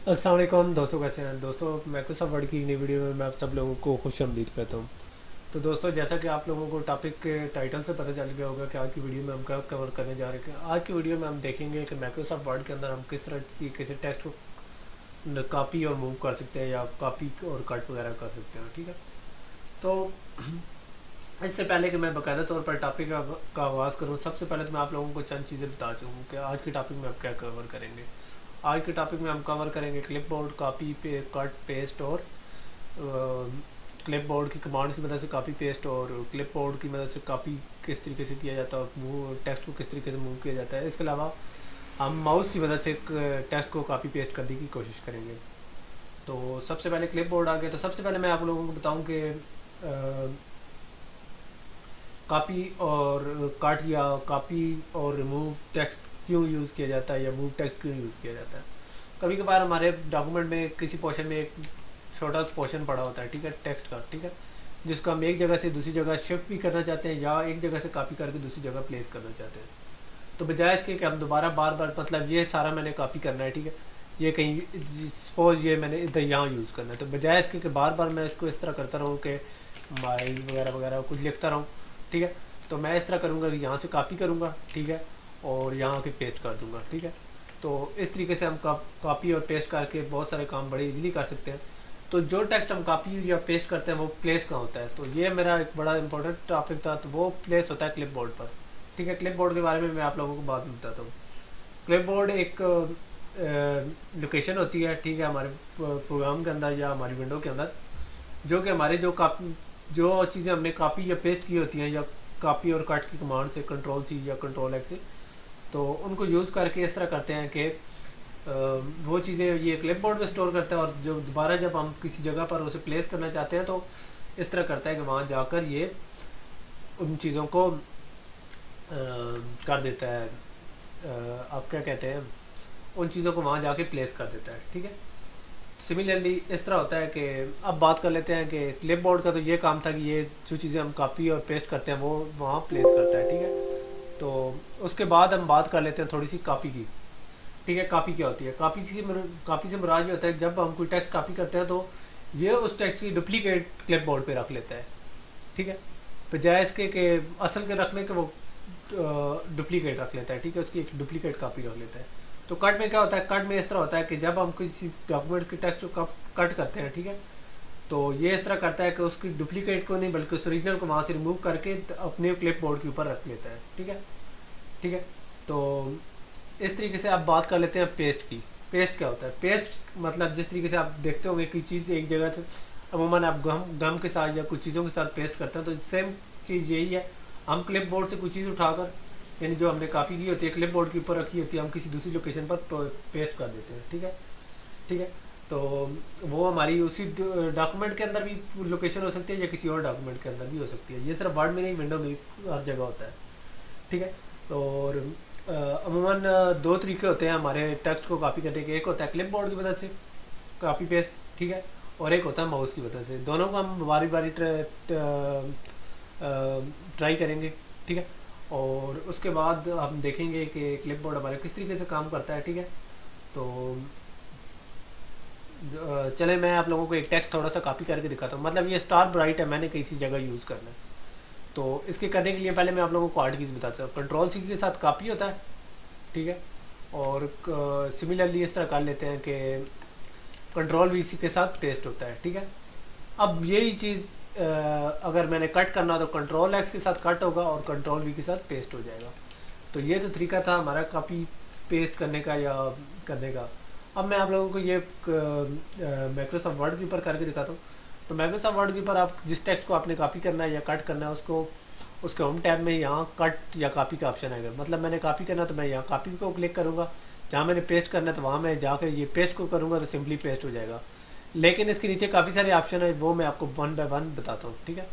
अस्सलाम वालेकुम दोस्तों, कैसे हैं दोस्तों। माइक्रोसॉफ्ट वर्ड की नई वीडियो में मैं आप सब लोगों को खुश आमदीद कहता हूँ। तो दोस्तों, जैसा कि आप लोगों को टॉपिक के टाइटल से पता चल गया होगा कि आज की वीडियो में हम क्या कवर करने जा रहे हैं। आज की वीडियो में हम देखेंगे कि माइक्रोसॉफ्ट वर्ड के अंदर हम किस तरह की किसी टेक्स्ट को कॉपी और मूव कर सकते हैं या कॉपी और कट वगैरह कर सकते हैं। ठीक है, तो इससे पहले कि मैं बाकायदा तौर पर टॉपिक का आगाज़ करूँ, सबसे पहले तो मैं आप लोगों को चंद चीज़ें बता चूँ कि आज के टॉपिक में हम क्या कवर करेंगे। आज के टॉपिक में हम कवर करेंगे क्लिपबोर्ड, कॉपी पे कट पेस्ट और क्लिपबोर्ड की कमांड्स की मदद से कॉपी पेस्ट और क्लिपबोर्ड की मदद से कॉपी किस तरीके से किया जाता है और मूव टेक्स्ट को किस तरीके से मूव किया जाता है। इसके अलावा हम माउस की मदद से टेक्स्ट को कॉपी पेस्ट करने की कोशिश करेंगे। तो सबसे पहले क्लिपबोर्ड आ गया, तो सबसे पहले मैं आप लोगों को बताऊं कि कॉपी और कट या कॉपी और रिमूव टेक्स्ट क्यों यूज़ किया जाता है या मूव टेक्स्ट क्यों यूज़ किया जाता है। कभी कभार हमारे डॉक्यूमेंट में किसी पोर्शन में एक छोटा पोर्शन पड़ा होता है, ठीक है, टेक्स्ट का, ठीक है, जिसको हम एक जगह से दूसरी जगह शिफ्ट भी करना चाहते हैं या एक जगह से कॉपी करके दूसरी जगह प्लेस करना चाहते हैं। तो बजाय इसके कि हम दोबारा बार बार, मतलब ये सारा मैंने कॉपी करना है, ठीक है, ये कहीं सपोज ये मैंने इधर यहाँ यूज़ करना है, तो बजाय इसके कि बार बार मैं इसको इस तरह करता रहूँ कि माइल वगैरह वगैरह कुछ लिखता रहूँ, ठीक है, तो मैं इस तरह करूँगा कि यहाँ से कॉपी करूँगा, ठीक है, और यहाँ के पेस्ट कर दूँगा, ठीक है। तो इस तरीके से हम कॉपी और पेस्ट करके बहुत सारे काम बड़े इजीली कर सकते हैं। तो जो टेक्स्ट हम कॉपी या पेस्ट करते हैं वो प्लेस कहाँ होता है, तो ये मेरा एक बड़ा इंपॉर्टेंट टॉपिक था। तो वो प्लेस होता है क्लिपबोर्ड पर, ठीक है। क्लिपबोर्ड के बारे में मैं आप लोगों को बाद में बताता हूँ। क्लिपबोर्ड एक लोकेशन होती है, ठीक है, हमारे प्रोग्राम के अंदर या हमारी विंडो के अंदर, जो कि हमारे जो चीज़ें हमने कॉपी या पेस्ट की होती हैं या कॉपी और कट की कमांड से कंट्रोल सी या कंट्रोल एक्स से, तो उनको यूज़ करके इस तरह करते हैं कि वो चीज़ें ये क्लिपबोर्ड में स्टोर करता है और जो दोबारा जब हम किसी जगह पर उसे प्लेस करना चाहते हैं तो इस तरह करता है कि वहाँ जाकर ये उन चीज़ों को कर देता है, आप क्या कहते हैं, उन चीज़ों को वहाँ जाके प्लेस कर देता है, ठीक है। सिमिलरली इस तरह होता है कि अब बात कर लेते हैं कि क्लिपबोर्ड का तो ये काम था कि ये जो चीज़ें हम कॉपी और पेस्ट करते हैं वो वहाँ प्लेस करता है, ठीक है। तो उसके बाद हम बात कर लेते हैं थोड़ी सी कॉपी की, ठीक है। कॉपी क्या होती है? कॉपी से मुराद ये होता है कि जब हम कोई टेक्स्ट कॉपी करते हैं तो ये उस टेक्स्ट की डुप्लीकेट क्लिपबोर्ड पे रख लेता है, ठीक है, बजाय इसके कि असल के रखने के वो डुप्लीकेट रख लेता है, ठीक है, उसकी एक डुप्लीकेट कॉपी रख लेता है। तो कट में क्या होता है? कट में इस तरह होता है कि जब हम किसी डॉक्यूमेंट के टेक्स्ट को कट करते हैं, ठीक है, तो ये इस तरह करता है कि उसकी डुप्लीकेट को नहीं बल्कि उस ओरिजिनल को वहाँ से रिमूव करके अपने क्लिप बोर्ड के ऊपर रख लेता है, ठीक है, ठीक है। तो इस तरीके से आप बात कर लेते हैं पेस्ट की। पेस्ट क्या होता है? पेस्ट मतलब जिस तरीके से आप देखते होंगे कि चीज़ एक जगह से अमूमन आप गम के साथ या कुछ चीज़ों के साथ पेस्ट करते हैं, तो सेम चीज़ यही है। हम क्लिप बोर्ड से कुछ चीज़ उठाकर, यानी जो हमने कॉपी की होती है क्लिप बोर्ड के ऊपर रखी होती है, हम किसी दूसरी लोकेशन पर पेस्ट कर देते हैं, ठीक है, ठीक है। तो वो हमारी उसी डॉक्यूमेंट के अंदर भी लोकेशन हो सकती है या किसी और डॉक्यूमेंट के अंदर भी हो सकती है। ये सिर्फ वर्ड में नहीं, विंडो में हर जगह होता है, ठीक है। तो और अमूमन दो तरीके होते हैं हमारे टेक्स्ट को कॉपी करने के। एक होता है क्लिपबोर्ड की मदद से कॉपी पेस्ट, ठीक है, और एक होता है माउस की मदद से। दोनों को हम बारी बारी ट्राई करेंगे, ठीक है, और उसके बाद हम देखेंगे कि क्लिपबोर्ड हमारे किस तरीके से काम करता है, ठीक है। तो चले मैं आप लोगों को एक टेक्स्ट थोड़ा सा कॉपी करके दिखाता हूँ। मतलब ये स्टार ब्राइट है, मैंने किसी जगह यूज़ करना है। तो इसके करने के लिए पहले मैं आप लोगों को आर्ट कीज़ बताता हूँ। कंट्रोल सी के साथ कॉपी होता है, ठीक है, और सिमिलरली इस तरह कर लेते हैं कि कंट्रोल वी सी के साथ पेस्ट होता है, ठीक है। अब यही चीज़ अगर मैंने कट करना तो कंट्रोल एक्स के साथ कट होगा और कंट्रोल वी के साथ पेस्ट हो जाएगा। तो ये तो तरीका था हमारा कॉपी पेस्ट करने का या करने का। अब मैं आप लोगों को ये माइक्रोसॉफ्ट वर्ड के ऊपर करके दिखाता हूँ। तो माइक्रोसॉफ्ट वर्ड के ऊपर आप जिस टेक्स्ट को आपने कॉपी करना है या कट करना है उसको उसके होम टैब में यहाँ कट या कॉपी का ऑप्शन आएगा। मतलब मैंने कॉपी करना तो मैं यहाँ कॉपी को क्लिक करूँगा, जहाँ मैंने पेस्ट करना है तो वहाँ मैं जाकर ये पेस्ट को करूँगा तो सिंपली पेस्ट हो जाएगा। लेकिन इसके नीचे काफ़ी सारे ऑप्शन है, वो मैं आपको वन बाय वन बताता हूँ, ठीक है।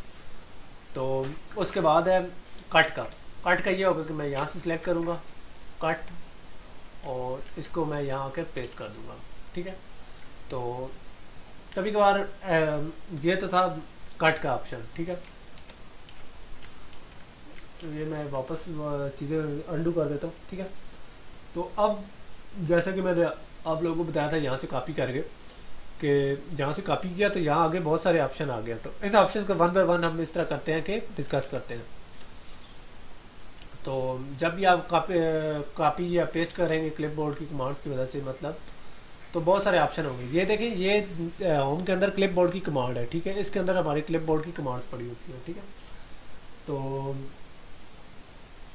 तो उसके बाद है कट का। कट का ये होगा कि मैं यहाँ से सिलेक्ट करूँगा कट और इसको मैं यहाँ आकर पेस्ट कर दूँगा, ठीक है। तो कभी कभार ये तो था कट का ऑप्शन, ठीक है। तो ये मैं वापस चीज़ें अंडू कर देता हूँ, ठीक है। तो अब जैसा कि मैंने आप लोगों को बताया था यहाँ से कॉपी करके कि जहाँ से कॉपी किया तो यहाँ आगे बहुत सारे ऑप्शन आ गए। तो इन ऑप्शन को वन बाय वन हम इस तरह करते हैं कि डिस्कस करते हैं। तो जब भी आप कॉपी या पेस्ट करेंगे क्लिपबोर्ड की कमांड्स की वजह से, मतलब तो बहुत सारे ऑप्शन होंगे। ये देखें, ये होम के अंदर क्लिपबोर्ड की कमांड है, ठीक है। इसके अंदर हमारी क्लिपबोर्ड की कमांड्स पड़ी होती हैं, ठीक है। तो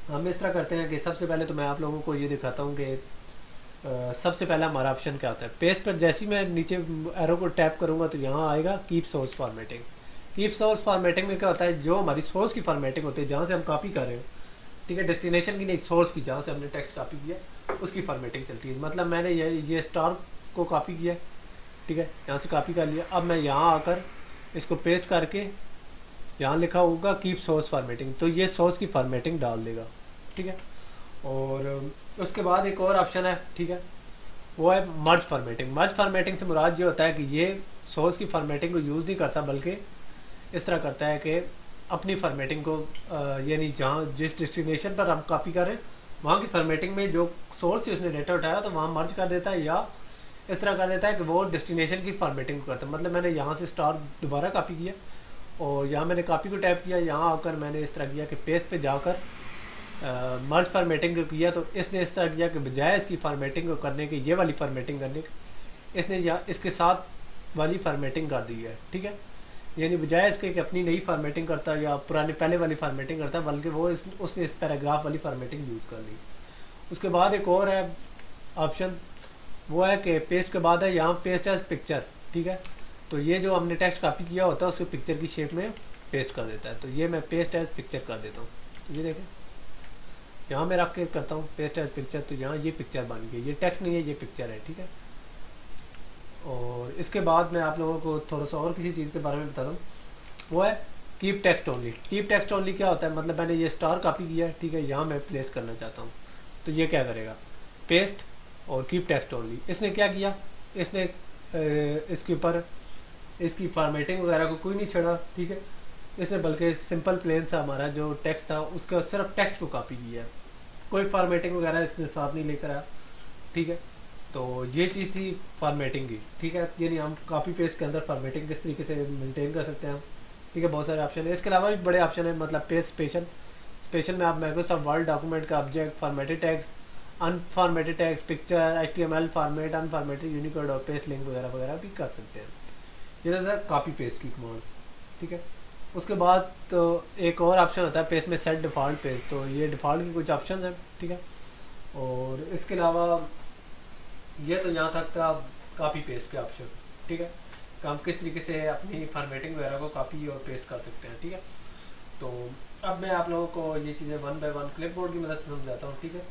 हम इस तरह करते हैं कि सबसे पहले तो मैं आप लोगों को ये दिखाता हूँ कि सबसे पहला हमारा ऑप्शन क्या होता है। पेस्ट पर जैसे ही मैं नीचे एरो को टैप करूँगा तो यहाँ आएगा keep source formatting. Keep source formatting में क्या होता है, जो हमारी सोर्स की फॉर्मेटिंग होती है जहाँ से हम कॉपी कर रहे हो, ठीक है, डेस्टिनेशन की नहीं, सोर्स की, जहाँ से हमने टेक्स्ट कॉपी किया उसकी फॉर्मेटिंग चलती है। मतलब मैंने ये स्टार को कॉपी किया, ठीक है, यहाँ से कॉपी कर लिया। अब मैं यहाँ आकर इसको पेस्ट करके यहाँ लिखा होगा कीप सोर्स फॉर्मेटिंग, तो ये सोर्स की फॉर्मेटिंग डाल देगा, ठीक है। और उसके बाद एक और ऑप्शन है, ठीक है, वो है मर्ज फॉर्मेटिंग। मर्ज फॉर्मेटिंग से मुराद ये होता है कि ये सोर्स की फॉर्मेटिंग को यूज़ नहीं करता, बल्कि इस तरह करता है कि अपनी फॉर्मेटिंग को यानी जहाँ जिस डेस्टिनेशन पर हम कॉपी करें वहाँ की फॉर्मेटिंग में जो सोर्स से उसने डेटा उठाया तो वहाँ मर्ज कर देता है, या इस तरह कर देता है कि वो डेस्टिनेशन की फॉर्मेटिंग को करता है। मतलब मैंने यहाँ से स्टार दोबारा कॉपी किया और यहाँ मैंने कॉपी को टैप किया, यहाँ आकर मैंने इस तरह किया कि पेस्ट पे जाकर मर्ज फॉर्मेटिंग को किया, तो इसने इस तरह किया कि बजाय इसकी फॉर्मेटिंग को करने के, ये वाली फॉर्मेटिंग करने के, इसने या इसके साथ वाली फॉर्मेटिंग कर दी है, ठीक है। यानी बजाय इसके कि अपनी नई फॉर्मेटिंग करता या पुरानी पहले वाली फॉर्मेटिंग करता, बल्कि वो उसने इस पैराग्राफ वाली फॉर्मेटिंग यूज़ कर ली। उसके बाद एक और है ऑप्शन, वो है कि पेस्ट के बाद है यहाँ पेस्ट एज पिक्चर, ठीक है। तो ये जो हमने टेक्स्ट कॉपी किया होता है उसको पिक्चर की शेप में पेस्ट कर देता है। तो ये मैं पेस्ट एज पिक्चर कर देता हूँ। तो ये देखें, यहाँ मैं रख के करता हूँ पेस्ट एज पिक्चर, तो यहाँ ये पिक्चर बन गई। ये टेक्स्ट नहीं है, ये पिक्चर है, ठीक है। और इसके बाद मैं आप लोगों को थोड़ा सा और किसी चीज़ के बारे में बताता हूँ, वो है keep text only. Keep text only क्या होता है, मतलब मैंने ये स्टार कॉपी किया है, ठीक है, यहाँ मैं प्लेस करना चाहता हूँ, तो ये क्या करेगा, पेस्ट और कीप टेक्स्ट ओनली। इसने क्या किया, इसने इसके ऊपर इसकी फॉर्मेटिंग वगैरह को कोई नहीं छेड़ा, ठीक है। इसने बल्कि सिंपल प्लेन सा हमारा जो टेक्स्ट था उसके सिर्फ टेक्स्ट को कॉपी किया है, कोई फॉर्मेटिंग वगैरह इसने साथ नहीं लेकर आया, ठीक है। तो ये चीज़ थी फॉर्मेटिंग की, ठीक है। यानी हम कॉपी पेस्ट के अंदर फॉर्मेटिंग किस तरीके से मेंटेन कर सकते हैं, ठीक है। बहुत सारे ऑप्शन है, इसके अलावा भी बड़े ऑप्शन है। मतलब पेस्ट स्पेशल में आप माइक्रोसॉफ्ट वर्ड डॉक्यूमेंट का object, formatted text, unformatted text, picture, HTML format, unformatted Unicode और पेस्ट लिंक वगैरह वगैरह भी कर सकते हैं। ये था कॉपी पेस्ट की कमांड्स, ठीक है। उसके बाद तो एक और ऑप्शन होता है पेस्ट में, सेट डिफ़ॉल्ट पेस्ट। तो ये डिफ़ॉल्ट की कुछ ऑप्शन हैं, ठीक है। और इसके अलावा ये तो यहाँ तक था कॉपी पेस्ट के ऑप्शन, ठीक है, कि हम किस तरीके से अपनी फॉर्मेटिंग वगैरह को कॉपी और पेस्ट कर सकते हैं, ठीक है। तो अब मैं आप लोगों को ये चीज़ें वन बाय वन क्लिपबोर्ड की मदद से समझाता हूँ, ठीक है,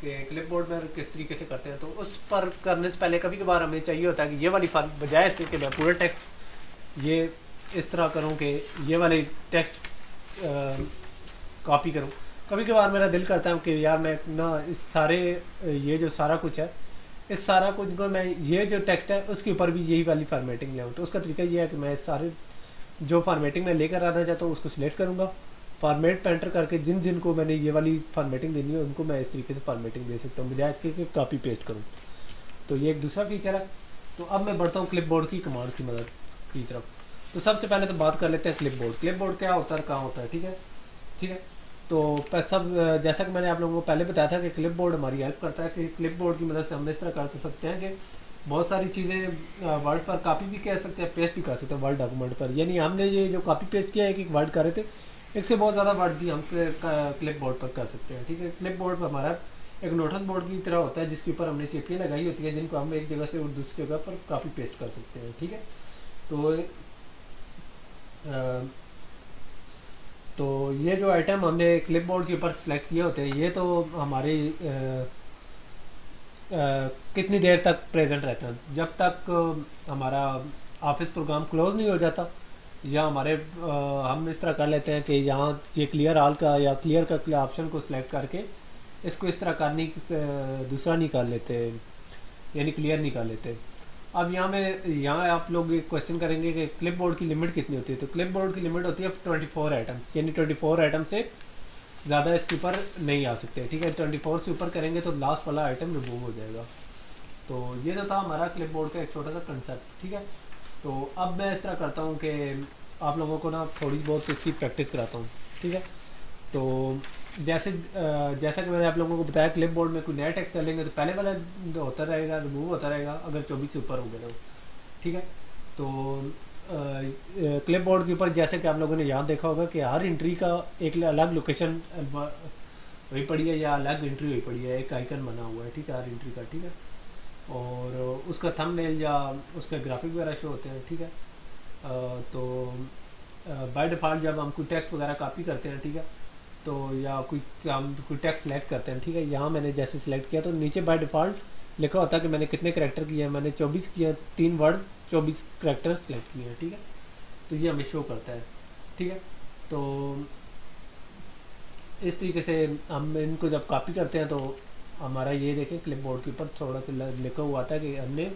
कि क्लिपबोर्ड में किस तरीके से करते हैं। तो उस पर करने से पहले कभी कभार हमें चाहिए होता है कि ये वाली बजाय इसके कि मैं पूरा टेक्स्ट ये इस तरह करूँ कि ये वाले टेक्स्ट कॉपी करूँ, कभी कभार मेरा दिल करता है कि यार मैं ना इस सारे ये जो सारा कुछ है, इस सारा कुछ को मैं ये जो टेक्स्ट है उसके ऊपर भी यही वाली फॉर्मेटिंग ले आऊँ। तो उसका तरीका ये है कि मैं सारे जो फॉर्मेटिंग मैं लेकर आना चाहता हूँ उसको सिलेक्ट करूँगा, फॉर्मेट पे एंटर करके जिन को मैंने ये वाली फॉर्मेटिंग देनी है उनको मैं इस तरीके से फॉर्मेटिंग दे सकता हूँ, बजाय इसके कि कॉपी पेस्ट करूँ। तो ये एक दूसरा फीचर है। तो अब मैं बढ़ता हूँ क्लिपबोर्ड की कमांड्स की मदद की तरफ। तो सबसे पहले तो बात कर लेते हैं क्लिपबोर्ड क्या होता है, कहाँ होता है, ठीक है, ठीक है। तो सब जैसा कि मैंने आप लोगों को पहले बताया था कि क्लिपबोर्ड हमारी हेल्प करता है, कि क्लिपबोर्ड की मदद से हम इस तरह कर सकते हैं कि बहुत सारी चीज़ें वर्ड पर कॉपी भी कर सकते हैं, पेस्ट भी कर सकते हैं वर्ड डॉक्यूमेंट पर। यानी हमने ये जो कॉपी पेस्ट किया है एक वर्ड कर रहे थे, एक से बहुत ज़्यादा वर्ड भी हम क्लिपबोर्ड पर कर सकते हैं, ठीक है। क्लिपबोर्ड पर हमारा एक नोटिस बोर्ड की तरह होता है जिसके ऊपर हमने चिट्ठियाँ लगाई होती है जिनको हम एक जगह से दूसरी जगह पर कॉपी पेस्ट कर सकते हैं, ठीक है। तो ये जो आइटम हमने क्लिपबोर्ड के ऊपर सेलेक्ट किए होते हैं ये तो हमारे कितनी देर तक प्रेजेंट रहते हैं, जब तक हमारा ऑफिस प्रोग्राम क्लोज नहीं हो जाता, या हमारे हम इस तरह कर लेते हैं कि यहाँ ये क्लियर ऑल का या क्लियर का ऑप्शन को सिलेक्ट करके इसको इस तरह करने दूसरा नहीं कर लेते, यानी क्लियर नहीं कर लेते। अब यहाँ आप लोग एक क्वेश्चन करेंगे कि क्लिपबोर्ड की लिमिट कितनी होती है। तो क्लिपबोर्ड की लिमिट होती है 24 आइटम, यानी 24 आइटम से ज़्यादा इसके ऊपर नहीं आ सकते, ठीक है। 24 से ऊपर करेंगे तो लास्ट वाला आइटम रिमूव हो जाएगा, तो ये तो था हमारा क्लिपबोर्ड का एक छोटा सा कंसेप्ट, ठीक है। तो अब मैं इस तरह करता हूँ कि आप लोगों को ना थोड़ी बहुत इसकी प्रैक्टिस कराता हूँ, ठीक है। तो जैसा कि मैंने आप लोगों को बताया, क्लिपबोर्ड में कोई नया टेक्स्ट डालेंगे तो पहले वाला होता रहेगा, रिमूव होता रहेगा अगर 24 से ऊपर हो गया तो, ठीक है। तो क्लिपबोर्ड के ऊपर जैसे कि आप लोगों ने यहाँ देखा होगा कि हर एंट्री का एक अलग लोकेशन हुई पड़ी है या अलग एंट्री हुई पड़ी है, एक आइकन बना हुआ है, ठीक है, हर एंट्री का, ठीक है। और उसका थंबनेल या उसके ग्राफिक वगैरह शो होते हैं, ठीक है। तो बाय डिफ़ॉल्ट जब हम कोई टेक्स्ट वगैरह कॉपी करते हैं, ठीक है, तो या कोई हम कोई टेक्स्ट सेलेक्ट करते हैं, ठीक है, यहाँ मैंने जैसे सिलेक्ट किया तो नीचे बाय डिफ़ॉल्ट लिखा होता है कि मैंने कितने करेक्टर किए हैं। मैंने 24 किए, 3 वर्ड्स 24 करेक्टर सेलेक्ट किए हैं, ठीक है। तो ये हमें शो करता है, ठीक है। तो इस तरीके से हम इनको जब कॉपी करते हैं तो हमारा ये देखें क्लिपबोर्ड के ऊपर थोड़ा सा लिखा हुआ आता है कि हमने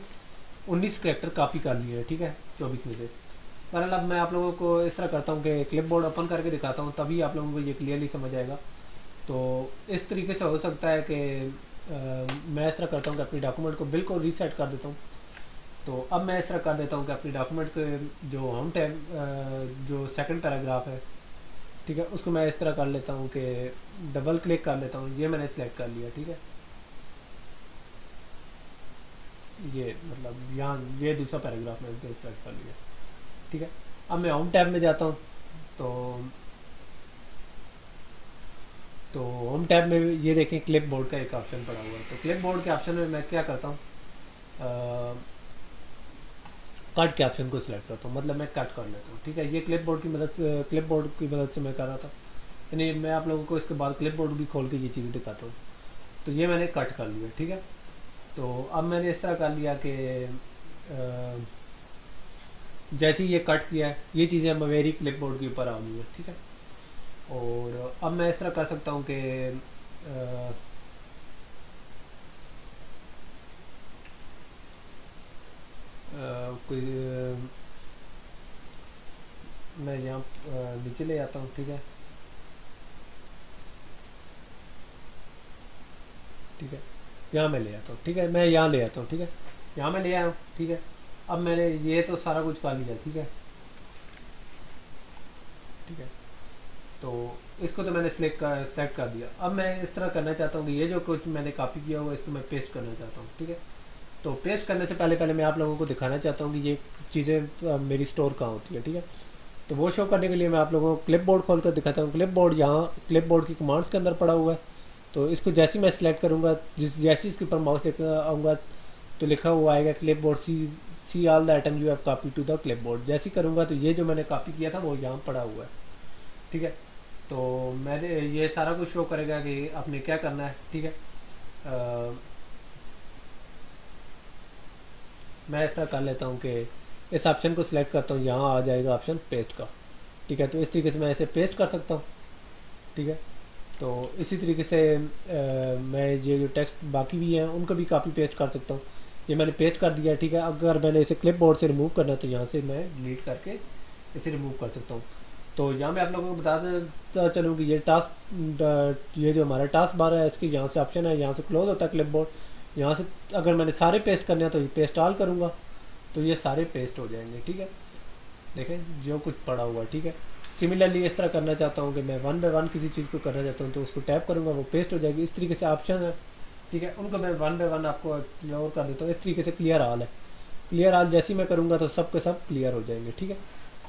19 करेक्टर कॉपी कर लिए हैं, ठीक है, 24 में से। बहरहाल अब मैं आप लोगों को इस तरह करता हूँ कि क्लिपबोर्ड ओपन करके दिखाता हूँ, तभी आप लोगों को ये क्लियरली समझ आएगा। तो इस तरीके से हो सकता है कि मैं इस तरह करता हूँ कि अपनी डॉक्यूमेंट को बिल्कुल रीसेट कर देता हूँ। तो अब मैं इस तरह कर देता हूँ कि अपनी डॉक्यूमेंट के जो होम टैब जो सेकंड पैराग्राफ है, ठीक है, उसको मैं इस तरह कर लेता हूँ कि डबल क्लिक कर लेता हूँ। ये मैंने सेलेक्ट कर लिया, ठीक है, ये मतलब यहाँ ये दूसरा पैराग्राफ मैंने सेलेक्ट कर लिया, ठीक है। अब मैं होम टैब में जाता हूँ। तो होम टैब में ये देखें क्लिप बोर्ड का एक ऑप्शन पड़ा हुआ है। तो क्लिप बोर्ड के ऑप्शन में मैं क्या करता हूँ, कट के ऑप्शन को सिलेक्ट करता हूँ, मतलब मैं कट कर लेता हूँ, ठीक है। ये क्लिप बोर्ड की मदद से मैं कर रहा था, यानी मैं आप लोगों को इसके बाद क्लिप बोर्ड भी खोल के ये चीज़ें दिखाता हूँ। तो ये मैंने कट कर लिया, ठीक है। तो अब मैंने इस तरह कर लिया कि जैसे ही ये कट किया है, ये चीज़ें अब मेरी क्लिप बोर्ड के ऊपर आ गई है, ठीक है। और अब मैं इस तरह कर सकता हूँ कि कोई मैं यहाँ नीचे ले आता हूँ, ठीक है, ठीक है, यहाँ मैं ले आता हूँ, ठीक है, मैं यहाँ ले आता हूँ, ठीक है, यहाँ मैं ले आया हूँ, ठीक है। अब मैंने ये तो सारा कुछ कर लिया, ठीक है, ठीक है। तो इसको तो मैंने सेलेक्ट कर दिया। अब मैं इस तरह करना चाहता हूँ कि ये जो कुछ मैंने कॉपी किया हुआ इसको मैं पेस्ट करना चाहता हूँ, ठीक है। तो पेस्ट करने से पहले पहले मैं आप लोगों को दिखाना चाहता हूँ कि ये चीज़ें मेरी स्टोर कहाँ होती है, ठीक है। तो वो शो करने के लिए मैं आप लोगों को क्लिप बोर्ड खोल कर दिखाता हूँ। क्लिप बोर्ड यहाँ क्लिप बोर्ड की कमांड्स के अंदर पड़ा हुआ है। तो इसको जैसे ही मैं सिलेक्ट करूँगा, जैसे इसके ऊपर माउस लेकर आऊँगा तो लिखा हुआ आएगा clipboard see all the item you have copy to the clipboard. जैसे ही करूँगा तो ये जो मैंने कॉपी किया था वो यहाँ पड़ा हुआ है, ठीक है। तो मैंने ये सारा कुछ शो करेगा कि आपने क्या करना है, ठीक है। मैं इस तरह कर लेता हूँ कि इस ऑप्शन को सिलेक्ट करता हूँ, यहाँ आ जाएगा ऑप्शन पेस्ट का, ठीक है। तो इस तरीके से मैं इसे पेस्ट कर सकता हूँ, ठीक है। तो इसी तरीके से मैं ये जो टेक्स्ट बाकी भी हैं उनको भी कॉपी पेस्ट कर सकता हूँ। ये मैंने पेस्ट कर दिया, ठीक है। अगर मैंने इसे क्लिप बोर्ड से रिमूव करना है तो यहाँ से मैं डिलीट करके इसे रिमूव कर सकता हूँ। तो यहाँ मैं आप लोगों को बताता चलूँ कि ये जो हमारा टास्क बार है इसके यहाँ से ऑप्शन है, यहाँ से क्लोज होता है क्लिप बोर्ड। यहाँ से अगर मैंने सारे पेस्ट करने हैं तो ये पेस्ट ऑल करूँगा तो ये सारे पेस्ट हो जाएंगे, ठीक है। देखें जो कुछ पड़ा हुआ, ठीक है। सिमिलरली इस तरह करना चाहता हूँ कि मैं वन बाय वन किसी चीज़ को करना चाहता हूँ तो उसको टैप करूँगा, वो पेस्ट हो जाएगी। इस तरीके से ऑप्शन है, ठीक है, उनको मैं वन बाय वन आपको एक्सप्लोर कर देता हूँ। इस तरीके से क्लियर ऑल है, क्लियर ऑल जैसे ही मैं करूँगा तो सब के सब क्लियर हो जाएंगे, ठीक है।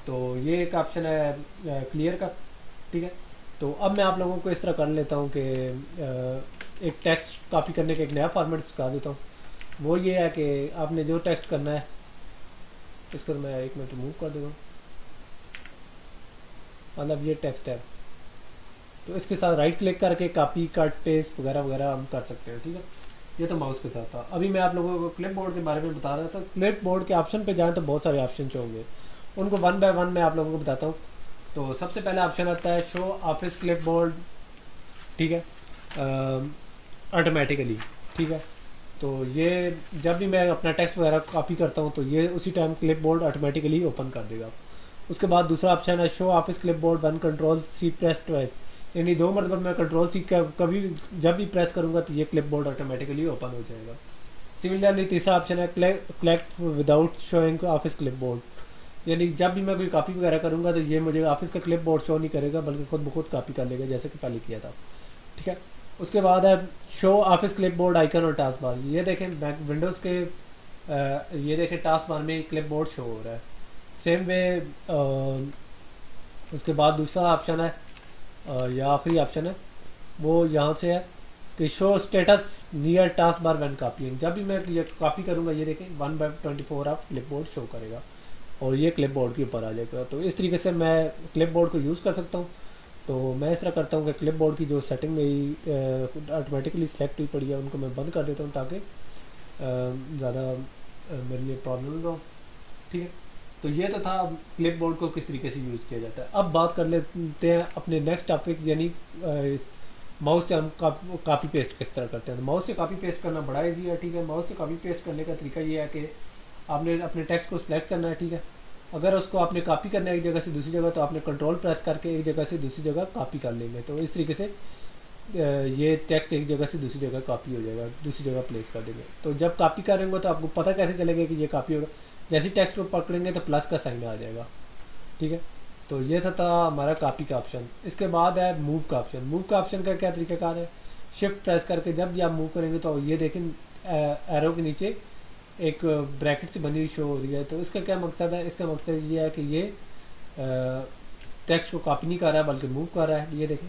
तो ये एक ऑप्शन है क्लियर का, ठीक है। तो अब मैं आप लोगों को इस तरह कर लेता हूँ कि एक टेक्स्ट कॉपी करने का एक नया फॉर्मेट सिखा देता हूँ। वो ये है कि आपने जो टेक्स्ट करना है इसको तो मैं एक मिनट रिमूव कर देता हूँ, मतलब ये टेक्स्ट है तो इसके साथ राइट क्लिक करके कॉपी कट पेस्ट वगैरह वगैरह हम कर सकते हैं, ठीक है। ये तो माउस के साथ था। अभी मैं आप लोगों को क्लिप बोर्ड के बारे में बता रहा था। क्लिप बोर्ड के ऑप्शन पे जाएं तो बहुत सारे ऑप्शन होंगे, उनको वन बाय वन मैं आप लोगों को बताता हूँ। तो सबसे पहले ऑप्शन आता है शो ऑफिस क्लिप बोर्ड, ठीक है, ऑटोमेटिकली, ठीक है। तो ये जब भी मैं अपना टेक्स्ट वगैरह कॉपी करता हूँ तो ये उसी time clipboard automatically open कर देगा। उसके बाद दूसरा ऑप्शन है show Office clipboard one control C press twice, यानी 2 मरतबा मैं कंट्रोल सी कभी जब भी प्रेस करूँगा तो ये क्लिप बोर्ड ऑटोमेटिकली ओपन हो जाएगा। सिमिलरली तीसरा ऑप्शन है clack without showing office clipboard, यानी जब भी मैं कोई कॉपी वगैरह करूँगा तो ये मुझे ऑफिस का क्लिपबोर्ड शो नहीं करेगा बल्कि खुद ब खुद कॉपी कर लेगा जैसे कि पहले किया था। ठीक है, उसके बाद है शो ऑफिस क्लिपबोर्ड आइकन और टास्क बार। ये देखें मैक विंडोज़ के ये देखें टास्क बार में क्लिपबोर्ड शो हो रहा है। सेम वे उसके बाद दूसरा ऑप्शन है या आखिरी ऑप्शन है वो यहाँ से है कि show status near task bar one copying. जब भी मैं ये कॉपी करूँगा ये देखें 1/24 आप क्लिपबोर्ड शो करेगा और ये क्लिपबोर्ड के ऊपर आ जाएगा। तो इस तरीके से मैं क्लिपबोर्ड को यूज़ कर सकता हूँ। तो मैं इस तरह करता हूँ कि क्लिपबोर्ड की जो सेटिंग मेरी ऑटोमेटिकली सेलेक्ट हुई पड़ी है उनको मैं बंद कर देता हूँ ताकि ज़्यादा मेरे लिए प्रॉब्लम ना हो। ठीक है, तो ये तो था क्लिपबोर्ड को किस तरीके से यूज़ किया जाता है। अब बात कर लेते हैं अपने नेक्स्ट टॉपिक यानी माउस से हम कॉपी पेस्ट किस तरह करते हैं। तो माउस से कॉपी पेस्ट करना बड़ा ईजी है। ठीक है, माउस से कॉपी पेस्ट करने का तरीका ये है कि आपने अपने टेक्स्ट को सिलेक्ट करना है। ठीक है, अगर उसको आपने कॉपी करना है एक जगह से दूसरी जगह तो आपने कंट्रोल प्रेस करके एक जगह से दूसरी जगह कॉपी कर लेंगे। तो इस तरीके से ये टेक्स्ट एक जगह से दूसरी जगह कॉपी हो जाएगा, दूसरी जगह प्लेस कर देंगे। तो जब कॉपी करेंगे तो आपको पता कैसे चलेगा कि ये कॉपी होगा, जैसे टेक्स्ट को पकड़ेंगे तो प्लस का साइन आ जाएगा। ठीक है, तो ये था हमारा कॉपी का ऑप्शन। इसके बाद है मूव का ऑप्शन। मूव का ऑप्शन का क्या तरीकाकार है, शिफ्ट प्रेस करके जब भी आप मूव करेंगे तो ये देखें एरो के नीचे एक ब्रैकेट से बनी हुई शो हो रही है। तो इसका क्या मकसद है, इसका मकसद ये है कि ये टेक्स्ट को कॉपी नहीं कर रहा है बल्कि मूव कर रहा है। ये देखें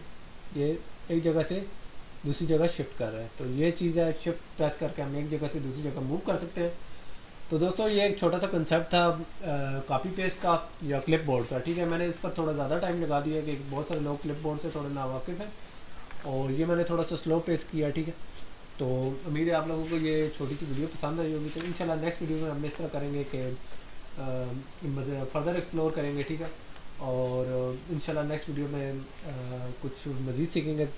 ये एक जगह से दूसरी जगह शिफ्ट कर रहा है। तो ये चीज़ है, शिफ्ट प्रेस करके हम एक जगह से दूसरी जगह मूव कर सकते हैं। तो दोस्तों ये एक छोटा सा कंसेप्ट था कॉपी पेस्ट का या क्लिप बोर्ड का। ठीक है, मैंने इस पर थोड़ा ज़्यादा टाइम लगा दिया कि बहुत सारे लोग क्लिप बोर्ड से थोड़े नावाकिफ़ हैं और ये मैंने थोड़ा सा स्लो पेस किया। ठीक है, तो उम्मीद है आप लोगों को ये छोटी सी वीडियो पसंद आई होगी। तो इंशाल्लाह नेक्स्ट वीडियो में हम इस तरह करेंगे कि फर्दर एक्सप्लोर करेंगे। ठीक है, और इंशाल्लाह नेक्स्ट वीडियो में कुछ मज़ीद सीखेंगे।